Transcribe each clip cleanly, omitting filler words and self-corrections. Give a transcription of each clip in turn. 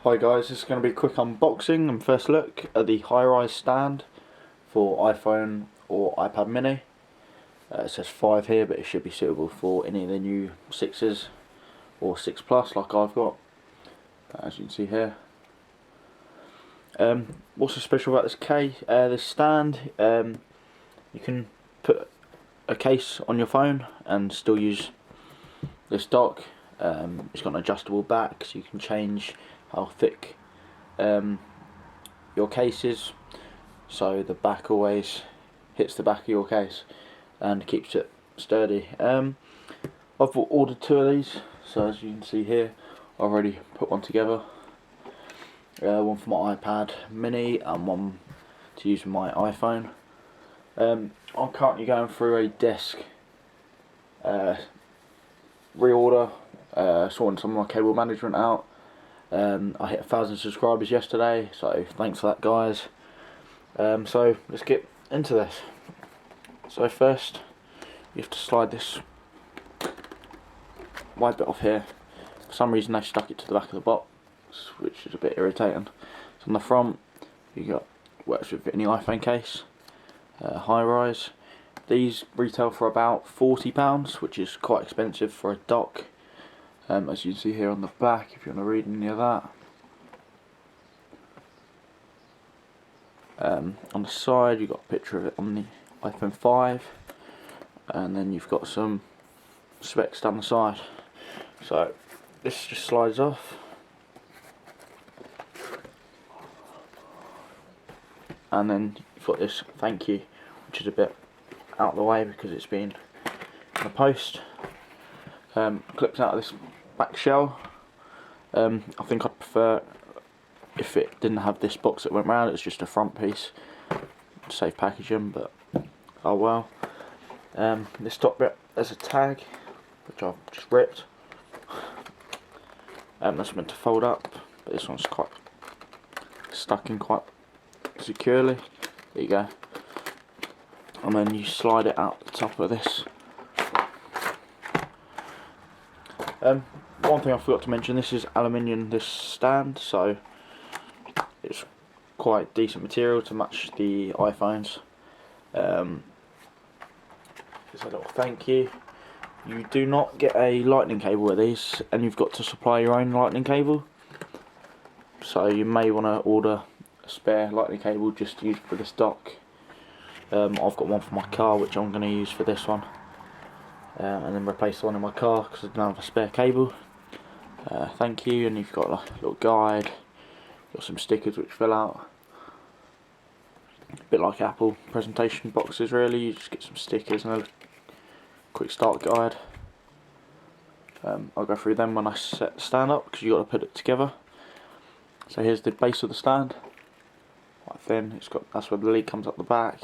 Hi guys, this is going to be a quick unboxing and first look at the HiRise stand for iPhone or iPad mini. It says 5 here, but it should be suitable for any of the new 6s or 6 Plus like I've got, as you can see here. What's so special about this stand? You can put a case on your phone and still use this dock. It's got an adjustable back, so you can change how thick your case is, so the back always hits the back of your case and keeps it sturdy. I've ordered 2 of these, so as you can see here, I've already put one together. One for my iPad mini and one to use with my iPhone. I'm currently going through a desk reorder, sorting some of my cable management out. I hit 1,000 subscribers yesterday, so thanks for that, guys. So let's get into this. So first, you have to slide this white bit off here. For some reason they stuck it to the back of the box, which is a bit irritating. So on the front, you got, works with any iPhone case, HiRise. These retail for about £40, which is quite expensive for a dock. As you can see here on the back, if you want to read any of that. On the side, you've got a picture of it on the iPhone 5, and then you've got some specs down the side. So this just slides off, and then you've got this thank you, which is a bit out of the way because it's been in the post. Clips out of this back shell. I think I'd prefer if it didn't have this box that went round. It's just a front piece, save packaging, but oh well. This top bit, there's a tag which I've just ripped. That's meant to fold up, but this one's quite stuck in quite securely. There you go. And then you slide it out the top of this. One thing I forgot to mention, this is aluminium, this stand, so it's quite decent material to match the iPhones. There's a little thank you. You do not get a lightning cable with these, and you've got to supply your own lightning cable. So you may want to order a spare lightning cable just to use for this dock. I've got one for my car, which I'm going to use for this one. And then replace the one in my car because I don't have a spare cable. Thank you, and you've got a little guide, got some stickers which fill out. A bit like Apple presentation boxes really, you just get some stickers and a quick start guide. I'll go through them when I set the stand up because you've got to put it together. So here's the base of the stand, quite thin, that's where the lead comes up the back.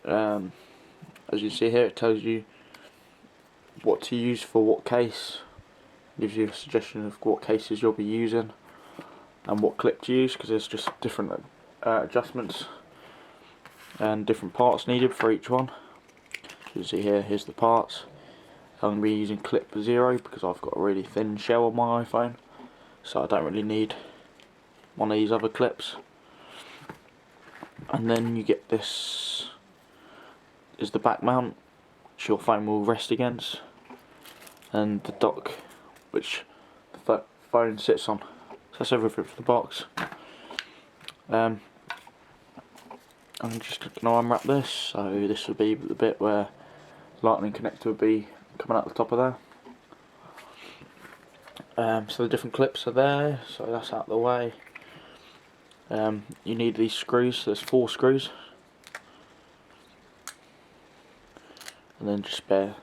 As you see here, it tells you what to use for what case, gives you a suggestion of what cases you'll be using and what clip to use, because there's just different adjustments and different parts needed for each one. As you see here, here's the parts. I'm going to be using clip 0 because I've got a really thin shell on my iPhone, so I don't really need one of these other clips. And then you get this is the back mount which your phone will rest against, and the dock which the phone sits on. So that's everything for the box. I'm just going to unwrap this, so this will be the bit where the lightning connector will be coming out the top of there. So the different clips are there, so that's out of the way. You need these screws, so there's 4 screws. And then just spare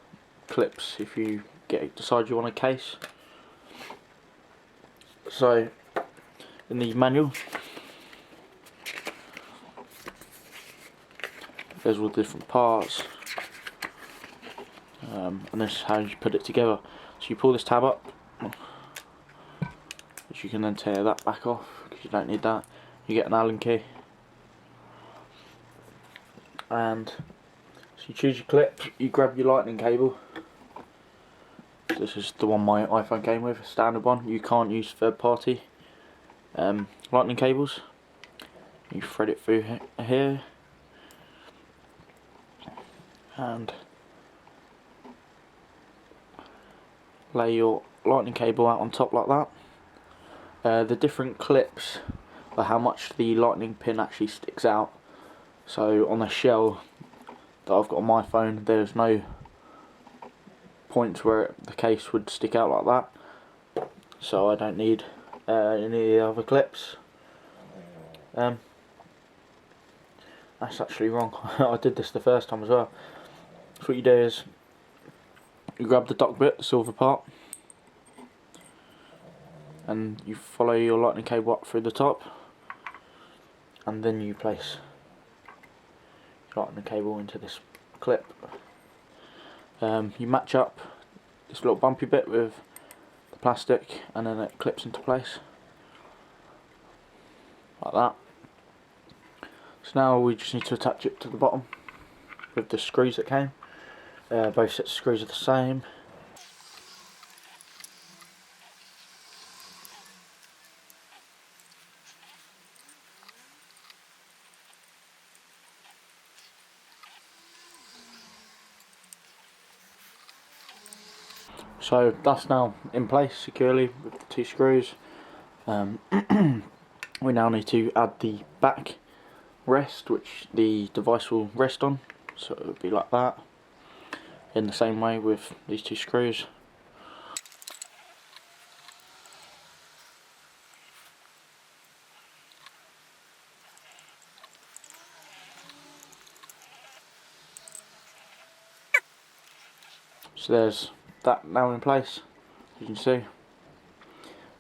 clips if you decide you want a case. So in the manual, there's all the different parts, and this is how you put it together. So you pull this tab up, which you can then tear that back off because you don't need that. You get an Allen key, and so you choose your clip, you grab your lightning cable, This is the one my iPhone came with, a standard one. You can't use third party lightning cables. You thread it through here and lay your lightning cable out on top like that. The different clips are how much the lightning pin actually sticks out. So on the shell that I've got on my phone, there's no points where the case would stick out like that, so I don't need any other clips. That's actually wrong. I did this the first time as well. So what you do is you grab the dock bit, the silver part, and you follow your lightning cable up through the top, and then you place your lightning cable into this clip. You match up this little bumpy bit with the plastic, and then it clips into place like that. So now we just need to attach it to the bottom with the screws that came. Both sets of screws are the same. So that's now in place securely with the two screws. We now need to add the back rest, which the device will rest on. So it would be like that, in the same way with these two screws. So there's that now in place, as you can see.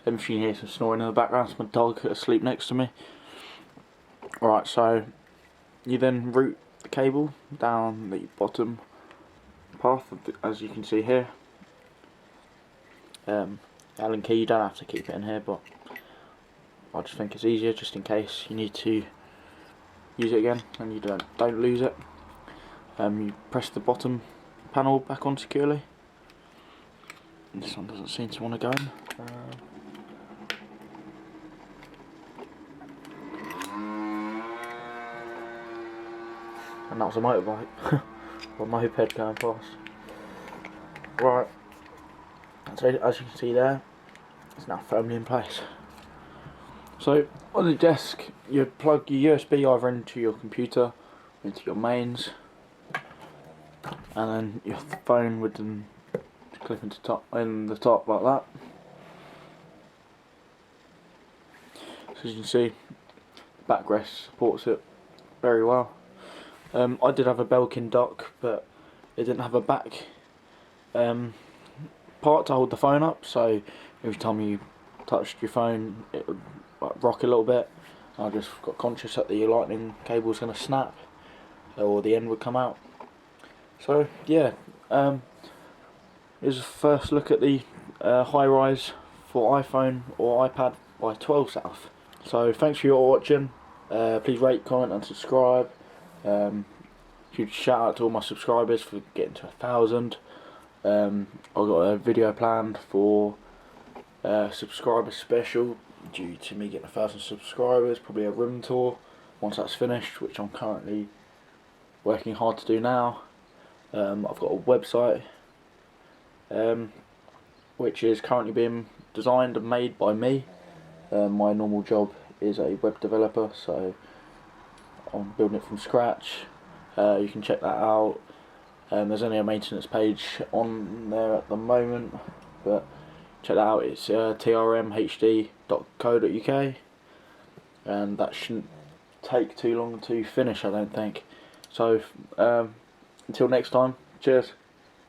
If you can hear some snoring in the background, it's my dog asleep next to me. Alright, so you then route the cable down the bottom path, as you can see here. Allen key, you don't have to keep it in here, but I just think it's easier just in case you need to use it again and you don't lose it. You press the bottom panel back on securely. This one doesn't seem to want to go in. And that was a motorbike or moped going past. Right, so as you can see there, it's now firmly in place. So on the desk, you plug your USB either into your computer, into your mains, and then your phone would then clip into the top like that. So as you can see, the backrest supports it very well. I did have a Belkin dock, but it didn't have a back part to hold the phone up, so every time you touched your phone it would like rock a little bit. I just got conscious that the lightning cable was going to snap or the end would come out. So yeah, here's a first look at the HiRise for iPhone or iPad by 12 South. So thanks for your watching. Please rate, comment and subscribe. Huge shout out to all my subscribers for getting to 1,000. I've got a video planned for subscriber special due to me getting 1,000 subscribers, probably a room tour once that's finished, which I'm currently working hard to do now. I've got a website which is currently being designed and made by me. My normal job is a web developer, so I'm building it from scratch. You can check that out. There's only a maintenance page on there at the moment, but check that out. It's trmhd.co.uk, and that shouldn't take too long to finish, I don't think. So until next time, cheers.